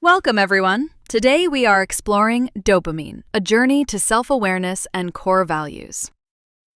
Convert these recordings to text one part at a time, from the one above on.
Welcome, everyone. Today we are exploring dopamine, a journey to self-awareness and core values.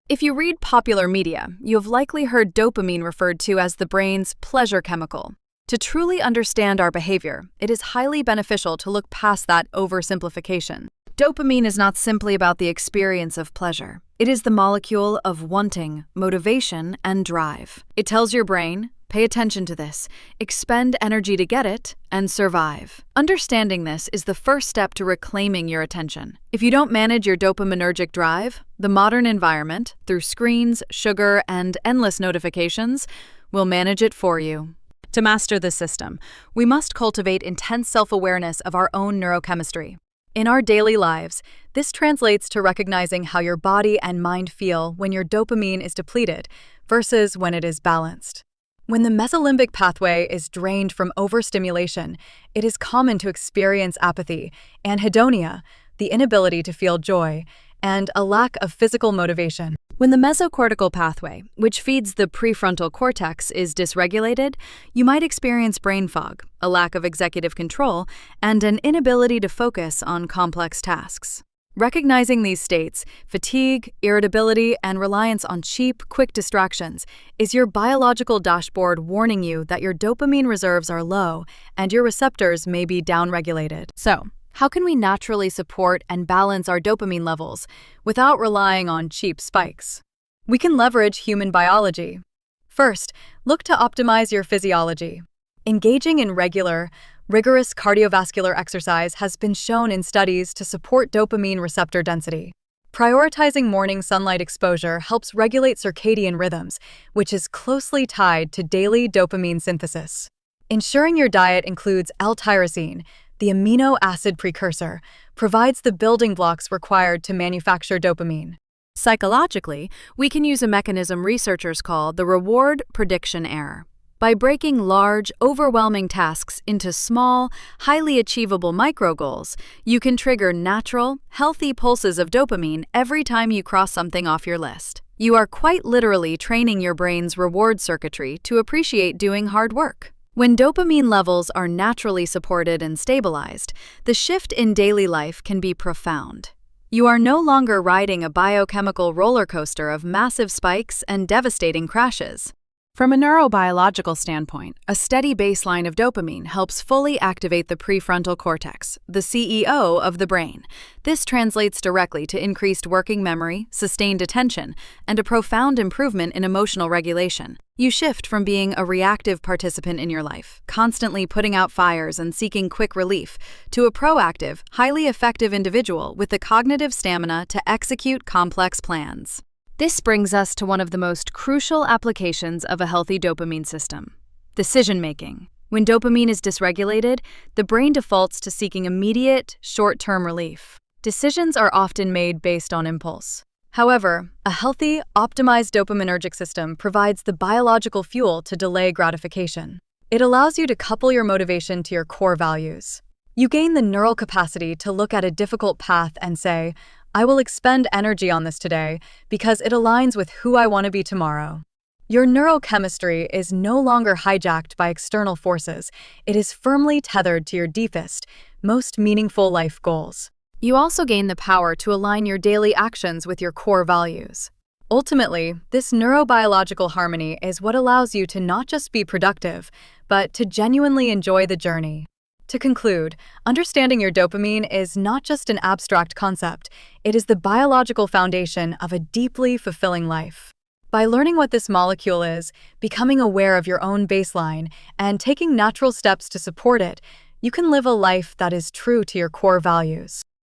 If you read popular media, you have likely heard dopamine referred to as the brain's pleasure chemical. To truly understand our behavior, it is highly beneficial to look past that oversimplification. Dopamine is not simply about the experience of pleasure. It is the molecule of wanting, motivation, and drive. It tells your brain, pay attention to this, expend energy to get it, and survive. Understanding this is the first step to reclaiming your attention. If you don't manage your dopaminergic drive, the modern environment, through screens, sugar, and endless notifications, will manage it for you. To master this system, we must cultivate intense self-awareness of our own neurochemistry. In our daily lives, this translates to recognizing how your body and mind feel when your dopamine is depleted versus when it is balanced. When the mesolimbic pathway is drained from overstimulation, it is common to experience apathy, anhedonia, the inability to feel joy, and a lack of physical motivation. When the mesocortical pathway, which feeds the prefrontal cortex, is dysregulated, you might experience brain fog, a lack of executive control, and an inability to focus on complex tasks. Recognizing these states, fatigue, irritability, and reliance on cheap, quick distractions, is your biological dashboard warning you that your dopamine reserves are low and your receptors may be downregulated. So, how can we naturally support and balance our dopamine levels without relying on cheap spikes? We can leverage human biology. First, look to optimize your physiology. Engaging in regular, rigorous cardiovascular exercise has been shown in studies to support dopamine receptor density. Prioritizing morning sunlight exposure helps regulate circadian rhythms, which is closely tied to daily dopamine synthesis. Ensuring your diet includes L-tyrosine, the amino acid precursor, provides the building blocks required to manufacture dopamine. Psychologically, we can use a mechanism researchers call the reward prediction error. By breaking large, overwhelming tasks into small, highly achievable micro-goals, you can trigger natural, healthy pulses of dopamine every time you cross something off your list. You are quite literally training your brain's reward circuitry to appreciate doing hard work. When dopamine levels are naturally supported and stabilized, the shift in daily life can be profound. You are no longer riding a biochemical roller coaster of massive spikes and devastating crashes. From a neurobiological standpoint, a steady baseline of dopamine helps fully activate the prefrontal cortex, the CEO of the brain. This translates directly to increased working memory, sustained attention, and a profound improvement in emotional regulation. You shift from being a reactive participant in your life, constantly putting out fires and seeking quick relief, to a proactive, highly effective individual with the cognitive stamina to execute complex plans. This brings us to one of the most crucial applications of a healthy dopamine system: decision-making. When dopamine is dysregulated, the brain defaults to seeking immediate, short-term relief. Decisions are often made based on impulse. However, a healthy, optimized dopaminergic system provides the biological fuel to delay gratification. It allows you to couple your motivation to your core values. You gain the neural capacity to look at a difficult path and say, I will expend energy on this today because it aligns with who I want to be tomorrow. Your neurochemistry is no longer hijacked by external forces. It is firmly tethered to your deepest, most meaningful life goals. You also gain the power to align your daily actions with your core values. Ultimately, this neurobiological harmony is what allows you to not just be productive, but to genuinely enjoy the journey. To conclude, understanding your dopamine is not just an abstract concept, it is the biological foundation of a deeply fulfilling life. By learning what this molecule is, becoming aware of your own baseline, and taking natural steps to support it, you can live a life that is true to your core values.